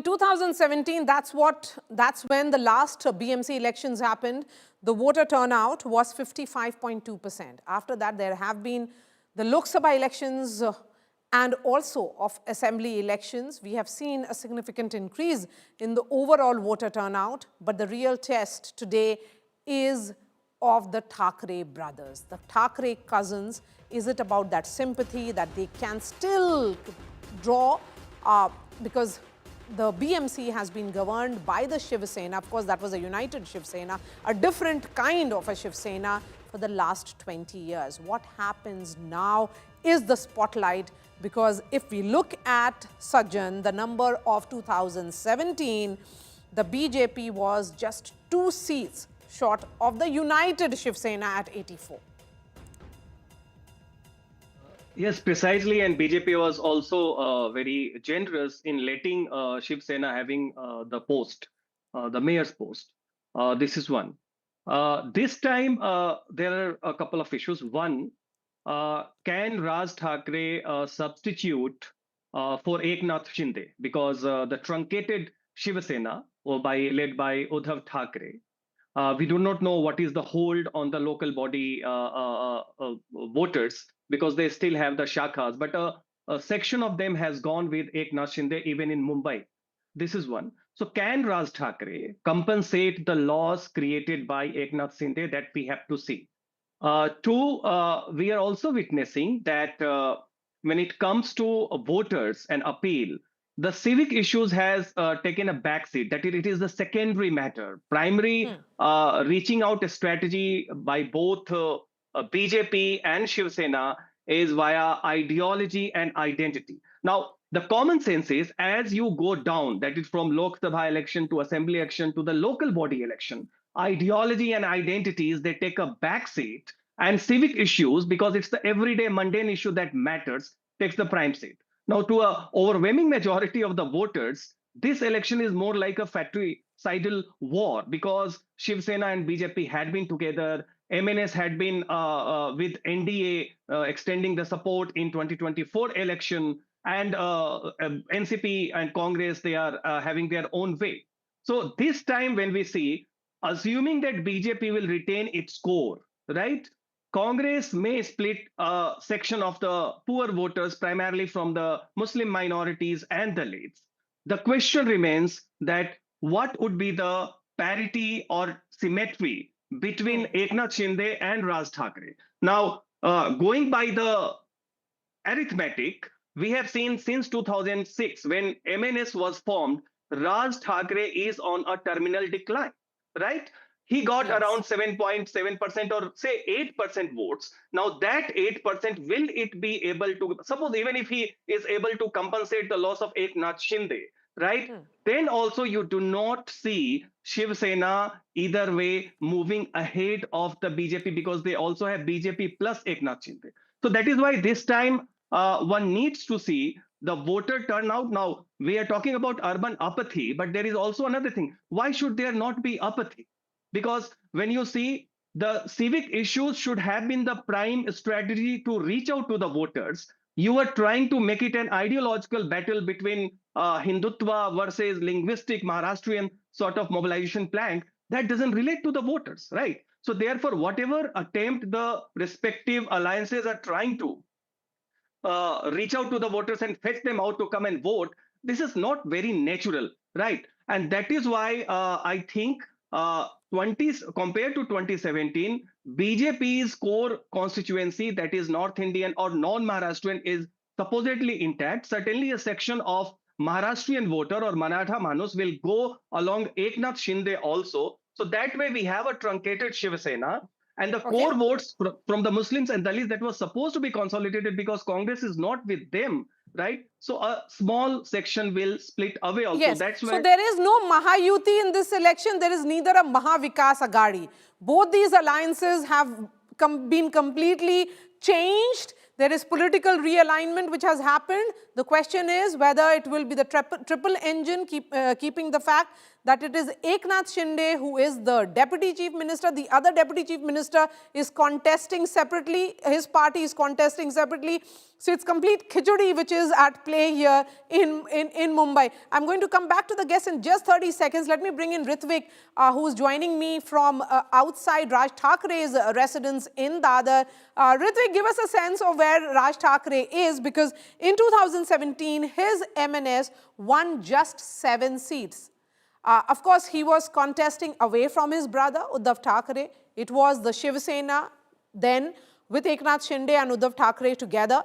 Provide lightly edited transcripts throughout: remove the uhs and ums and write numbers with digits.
2017, that's when the last BMC elections happened. The voter turnout was 55.2%. After that, there have been the Lok Sabha elections and also of assembly elections. We have seen a significant increase in the overall voter turnout, but the real test today is of the Thackeray brothers, the Thackeray cousins. Is it about that sympathy that they can still draw? Because the BMC has been governed by the Shiv Sena. Of course, that was a united Shiv Sena, a different kind of a Shiv Sena for the last 20 years. What happens now is the spotlight, because if we look at Sajjan, the number of 2017, the BJP was just 2 seats short of the united Shiv Sena at 84. Yes, precisely. And BJP was also very generous in letting Shiv Sena having the post, the mayor's post. This is one. This time, there are a couple of issues. One, can Raj Thackeray substitute for Eknath Shinde? Because the truncated Shiv Sena, led by Uddhav Thackeray, we do not know what is the hold on the local body voters, because they still have the shakhas, but a section of them has gone with Eknath Shinde even in Mumbai. This is one. So can Raj Thackeray compensate the loss created by Eknath Shinde? That we have to see. Two, we are also witnessing that when it comes to voters and appeal, the civic issues has taken a backseat. That it is the secondary matter. Primary reaching out a strategy by both BJP and Shiv Sena is via ideology and identity. Now, the common sense is, as you go down, that is from Lok Sabha election to assembly election to the local body election, ideology and identities, they take a backseat, and civic issues, because it's the everyday mundane issue that matters, takes the prime seat. Now, to an overwhelming majority of the voters, this election is more like a fratricidal war, because Shiv Sena and BJP had been together. MNS had been with NDA extending the support in 2024 election, and NCP and Congress, they are having their own way. So this time when we see, assuming that BJP will retain its core, right? Congress may split a section of the poor voters, primarily from the Muslim minorities and Dalits. The question remains that what would be the parity or symmetry between Eknath Shinde and Raj Thackeray? Now, going by the arithmetic, we have seen since 2006, when MNS was formed, Raj Thackeray is on a terminal decline, right? He got around 7.7% or say 8% votes. Now that 8%, will it be able to, suppose even if he is able to compensate the loss of Eknath Shinde, right? Then also you do not see Shiv Sena either way moving ahead of the BJP, because they also have BJP plus Eknath Shinde. So that is why this time one needs to see the voter turnout. Now, we are talking about urban apathy, but there is also another thing. Why should there not be apathy? Because when you see, the civic issues should have been the prime strategy to reach out to the voters. You are trying to make it an ideological battle between Hindutva versus linguistic Maharashtrian sort of mobilization plank. That doesn't relate to the voters, right? So therefore, whatever attempt the respective alliances are trying to reach out to the voters and fetch them out to come and vote, this is not very natural, right? And that is why I think compared to 2017, BJP's core constituency, that is North Indian or non-Maharashtrian, is supposedly intact. Certainly a section of Maharashtrian voter or Marathi Manus will go along Eknath Shinde also. So that way we have a truncated Shiv Sena. And the core votes from the Muslims and Dalits, that was supposed to be consolidated because Congress is not with them, right? So a small section will split away also. Yes. That's why. So there is no Mahayuti in this election. There is neither a Mahavikas Agadi. Both these alliances have been completely changed. There is political realignment which has happened. The question is whether it will be the triple engine, keeping the fact that it is Eknath Shinde who is the Deputy Chief Minister. The other Deputy Chief Minister is contesting separately. His party is contesting separately. So it's complete khichdi which is at play here in Mumbai. I'm going to come back to the guest in just 30 seconds. Let me bring in Ritvik, who is joining me from outside Raj Thackeray's residence in Dadar. Ritvik, give us a sense of where Raj Thackeray is, because in 2017, his MNS won just 7 seats. Of course, he was contesting away from his brother, Uddhav Thackeray. It was the Shiv Sena then with Eknath Shinde and Uddhav Thackeray together.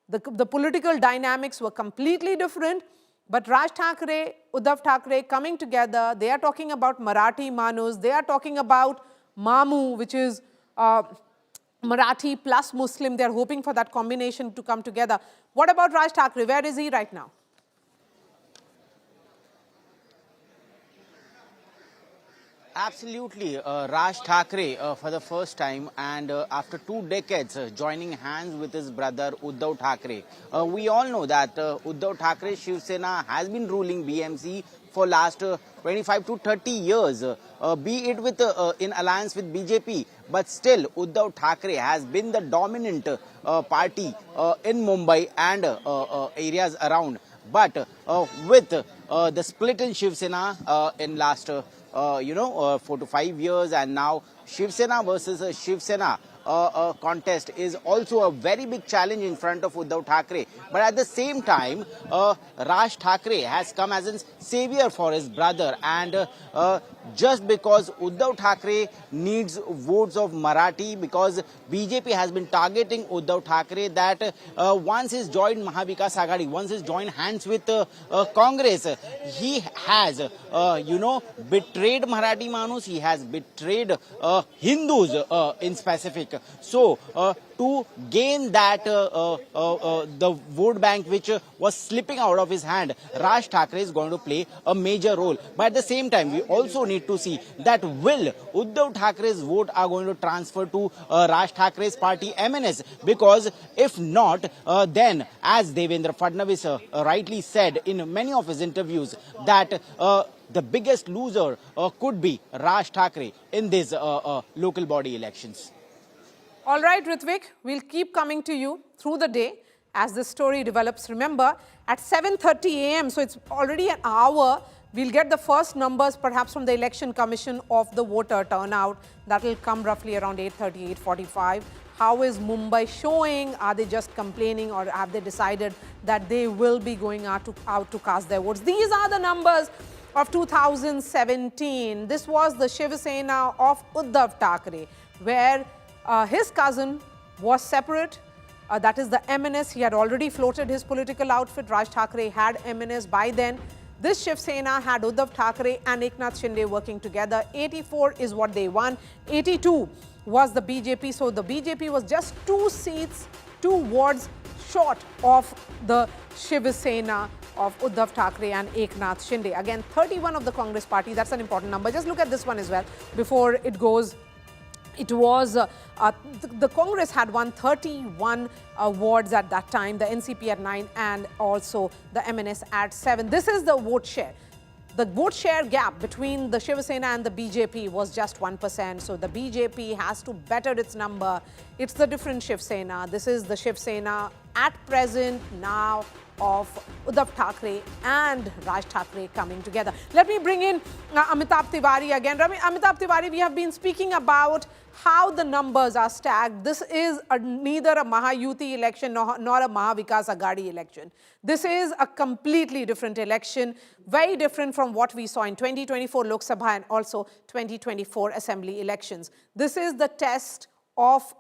The political dynamics were completely different. But Raj Thackeray, Uddhav Thackeray coming together, they are talking about Marathi Manus, they are talking about Mamu, which is Marathi plus Muslim. They are hoping for that combination to come together. What about Raj Thackeray? Where is he right now? Absolutely. Raj Thackeray for the first time, and after 2 decades joining hands with his brother Uddhav Thackeray. We all know that Uddhav Thackeray Shiv Sena has been ruling BMC for last 25 to 30 years, be it with in alliance with BJP, but still Uddhav Thackeray has been the dominant party in Mumbai and areas around. But with the split in Shiv Sena in last 4 to 5 years, and now Shiv Sena versus Shiv Sena contest is also a very big challenge in front of Uddhav Thackeray. But at the same time, Raj Thackeray has come as a savior for his brother, and just because Uddhav Thackeray needs votes of Marathi, because BJP has been targeting Uddhav Thackeray that once he's joined Mahavikas Aghadi, once he's joined hands with Congress, he has, betrayed Marathi Manus, he has betrayed Hindus in specific. So, to gain that the vote bank which was slipping out of his hand, Raj Thackeray is going to play a major role. But at the same time, we also need to see that will Uddhav Thackeray's vote are going to transfer to Raj Thackeray's party MNS, because if not, then as Devendra Fadnavis rightly said in many of his interviews, that the biggest loser could be Raj Thackeray in these local body elections. All right, Ritvik, we'll keep coming to you through the day as this story develops. Remember, at 7:30 a.m., so it's already an hour, we'll get the first numbers perhaps from the Election Commission of the voter turnout. That will come roughly around 8:30, 8:45. How is Mumbai showing? Are they just complaining, or have they decided that they will be going out to cast their votes? These are the numbers of 2017. This was the Shiv Sena of Uddhav Thackeray, where his cousin was separate. That is the MNS. He had already floated his political outfit. Raj Thackeray had MNS by then. This Shiv Sena had Uddhav Thackeray and Eknath Shinde working together. 84 is what they won. 82 was the BJP. So the BJP was just 2 seats, 2 wards short of the Shiv Sena of Uddhav Thackeray and Eknath Shinde. Again, 31 of the Congress party. That's an important number. Just look at this one as well before it goes. It was, the Congress had won 31 wards at that time, the NCP at 9, and also the MNS at 7. This is the vote share. The vote share gap between the Shiv Sena and the BJP was just 1%. So the BJP has to better its number. It's the different Shiv Sena. This is the Shiv Sena at present now of Uddhav Thackeray and Raj Thackeray coming together. Let me bring in Amitabh Tiwari again. Amitabh Tiwari, we have been speaking about how the numbers are stacked. This is neither a Mahayuti election nor a Mahavikas Aghadi election. This is a completely different election, very different from what we saw in 2024 Lok Sabha and also 2024 Assembly elections. This is the test of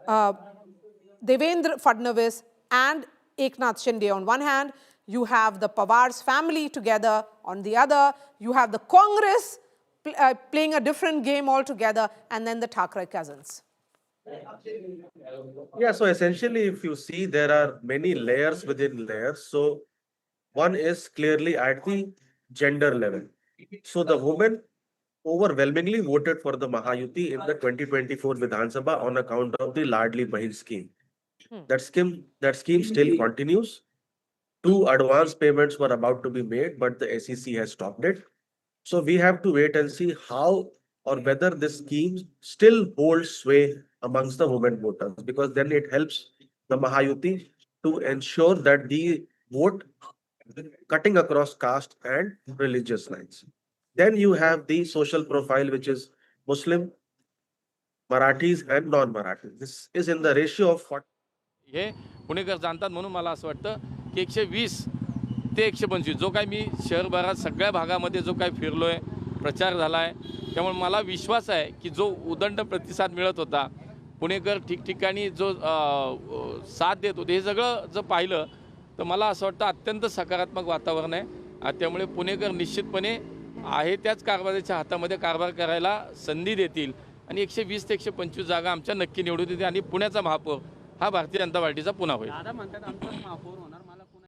Devendra Fadnavis and Eknath Shinde on one hand, you have the Pawar's family together on the other, you have the Congress playing a different game altogether, and then the Thackeray cousins. Yeah, so essentially, if you see, there are many layers within layers. So one is clearly at the gender level. So the women overwhelmingly voted for the Mahayuti in the 2024 Vidhan Sabha on account of the Ladli Behna scheme. That scheme still continues. Two advance payments were about to be made, but the SEC has stopped it. So we have to wait and see how or whether this scheme still holds sway amongst the women voters, because then it helps the Mahayuti to ensure that the vote cutting across caste and religious lines. Then you have the social profile, which is Muslim, Marathis, and non-Marathis. This is in the ratio of 40. हे पुणेकर जाणतात म्हणून मला असं वाटतं की 120 ते 125 जो काही मी शहरभरात सगळ्या भागामध्ये जो काही फिरलो आहे, प्रचार झाला आहे, त्यामुळे मला विश्वास आहे की जो उदंड प्रतिसाद मिळत होता, पुणेकर ठिकठिकाणी जो साथ देत होते, हे सगळं जर पाहिलं तर मला असं वाटतं अत्यंत सकारात्मक वातावरण आहे. त्यामुळे पुणेकर निश्चितपणे आहे त्याच कारभाराच्या हातामध्ये कारभार करायला संधी देतील आणि 120 ते 125 जागा आमच्या नक्की निवडून देतील आणि पुण्याचा महापौर हा भारतीय जनता पार्टीचा पुन्हा होईल.